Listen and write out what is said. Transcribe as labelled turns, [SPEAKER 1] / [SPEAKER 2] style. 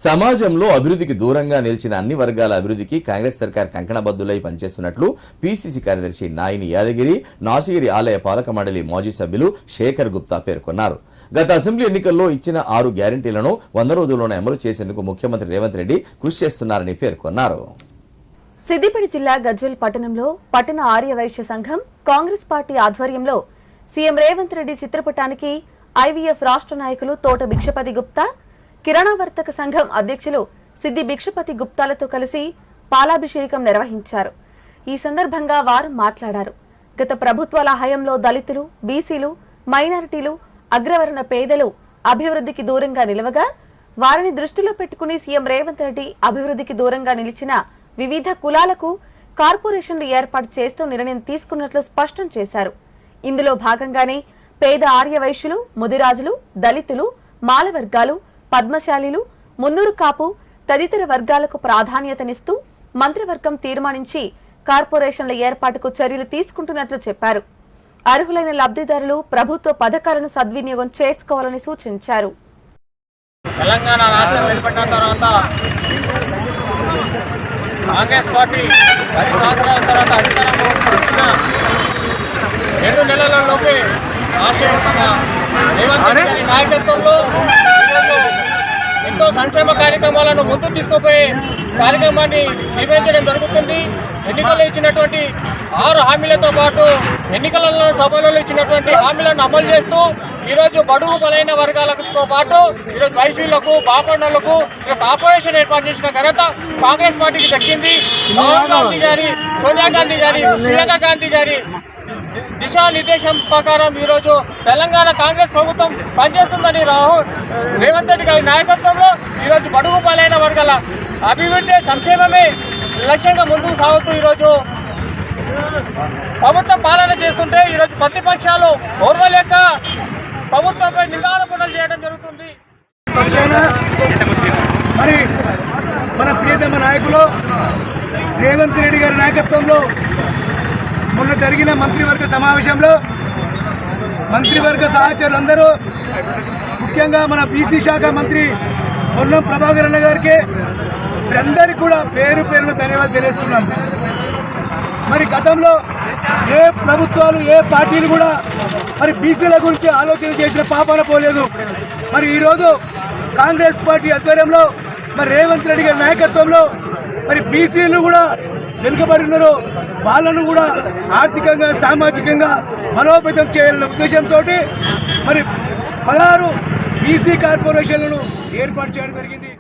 [SPEAKER 1] సమాజంలో అభివృద్ధికి దూరంగా నిలిచిన అన్ని వర్గాల అభివృద్ధికి కాంగ్రెస్ సర్కార్ కంకణబద్దులై పనిచేస్తున్నట్లు పీసీసీ కార్యదర్శి నాయిని యాదగిరి నాసిగిరి ఆలయ పాలక మండలి మాజీ సభ్యులు శేఖర్ గుప్తా పేర్కొన్నారు. గత అసెంబ్లీ ఎన్నికల్లో ఇచ్చిన 6 గ్యారెంటీలను 100 రోజుల్లోనే అమలు చేసేందుకు ముఖ్యమంత్రి రేవంత్ రెడ్డి కృషి చేస్తున్నారని పేర్కొన్నారు.
[SPEAKER 2] సిద్దిపేట జిల్లా గజ్వేల్ పట్టణంలో పట్టణ ఆర్యవైశ్య సంఘం కాంగ్రెస్ పార్టీ ఆధ్వర్యంలో సీఎం రేవంత్ రెడ్డి చిత్రపటానికి ఐవీఎఫ్ రాష్ట్ర నాయకులు తోట భిక్షపతి గుప్తా, కిరాణా వర్తక సంఘం అధ్యక్షులు సిద్ది భిక్షపతి గుప్తాలతో కలిసి పాలాభిషేకం నిర్వహించారు. ఈ సందర్భంగా వారు మాట్లాడారు. గత ప్రభుత్వాల హయాంలో దళితులు, బీసీలు, మైనారిటీలు, అగ్రవర్ణ పేదలు అభివృద్ధికి దూరంగా నిలవగా వారిని దృష్టిలో పెట్టుకుని సీఎం రేవంత్ రెడ్డి అభివృద్ధికి దూరంగా నిలిచిన వివిధ కులాలకు కార్పొరేషన్లు ఏర్పాటు చేస్తూ నిర్ణయం తీసుకున్నట్లు స్పష్టం చేశారు. ఇందులో భాగంగానే పేద ఆర్యవైశ్యులు, ముదిరాజులు, దళితులు, మాల వర్గాలు, పద్మశాలీలు, మున్నూరు కాపు తదితర వర్గాలకు ప్రాధాన్యతనిస్తూ మంత్రివర్గం తీర్మానించి కార్పొరేషన్ల ఏర్పాటుకు చర్యలు తీసుకుంటున్నట్లు చెప్పారు. అర్హులైన లబ్ధిదారులు ప్రభుత్వ పథకాలను సద్వినియోగం చేసుకోవాలని సూచించారు.
[SPEAKER 3] తెలంగాణ రాష్ట్రం ఏర్పడిన తర్వాత కాంగ్రెస్ పార్టీ 10 సంవత్సరాల తర్వాత అధికారంలో వచ్చిన 2 నెలలలోపే రాష్ట్ర రేవంత్ రెడ్డి గారి నాయకత్వంలో ఎంతో సంక్షేమ కార్యక్రమాలను ముందుకు తీసుకుపోయే కార్యక్రమాన్ని నిర్వహించడం జరుగుతుంది. ఎన్నికల్లో ఇచ్చినటువంటి 6 హామీలతో పాటు ఎన్నికలలో సభలలో ఇచ్చినటువంటి హామీలను అమలు చేస్తూ ఈరోజు బడుగు బలైన వర్గాలతో పాటు ఈరోజు వైశ్యులకు, బాపన్నలకు కార్పొరేషన్ ఏర్పాటు చేసిన ఘనత కాంగ్రెస్ పార్టీకి దక్కింది. రాహుల్ గాంధీ గారి, సోనియా గాంధీ గారి, ప్రియాంక గాంధీ గారి దిశానిర్దేశం ప్రకారం ఈరోజు తెలంగాణ కాంగ్రెస్ ప్రభుత్వం పనిచేస్తుందని రేవంత్ రెడ్డి గారి నాయకత్వంలో ఈరోజు బడుగు బలైన వర్గాల అభివృద్ధి, సంక్షేమమే లక్ష్యంగా ముందుకు సాగుతూ ఈరోజు ప్రభుత్వం పాలన చేస్తుంటే ఈరోజు ప్రతిపక్షాలు ఓర్వలేక ప్రభుత్వంపై నిదాన పనులు చేయడం జరుగుతుంది.
[SPEAKER 4] మరి మన ప్రియతమ నాయకులు రేవంత్ రెడ్డి గారి నాయకత్వంలో మొన్న జరిగిన మంత్రివర్గ సమావేశంలో మంత్రివర్గ సహచరులందరూ, ముఖ్యంగా మన బీసీ శాఖ మంత్రి పొన్నం ప్రభాకర్ అన్న గారికి అందరికీ కూడా పేరు పేరున ధన్యవాదాలు తెలియజేస్తున్నాం. మరి గతంలో ఏ ప్రభుత్వాలు, ఏ పార్టీలు కూడా మరి బీసీల గురించి ఆలోచన చేసిన పాపాన పోలేదు. మరి ఈరోజు కాంగ్రెస్ పార్టీ ఆధ్వర్యంలో మరి రేవంత్ రెడ్డి గారి నాయకత్వంలో మరి బీసీలు కూడా వెనుకబడి ఉన్నారు, వాళ్ళను కూడా ఆర్థికంగా, సామాజికంగా బలోపేతం చేయాలనే ఉద్దేశంతో మరి 16 బీసీ కార్పొరేషన్లను ఏర్పాటు చేయడం జరిగింది.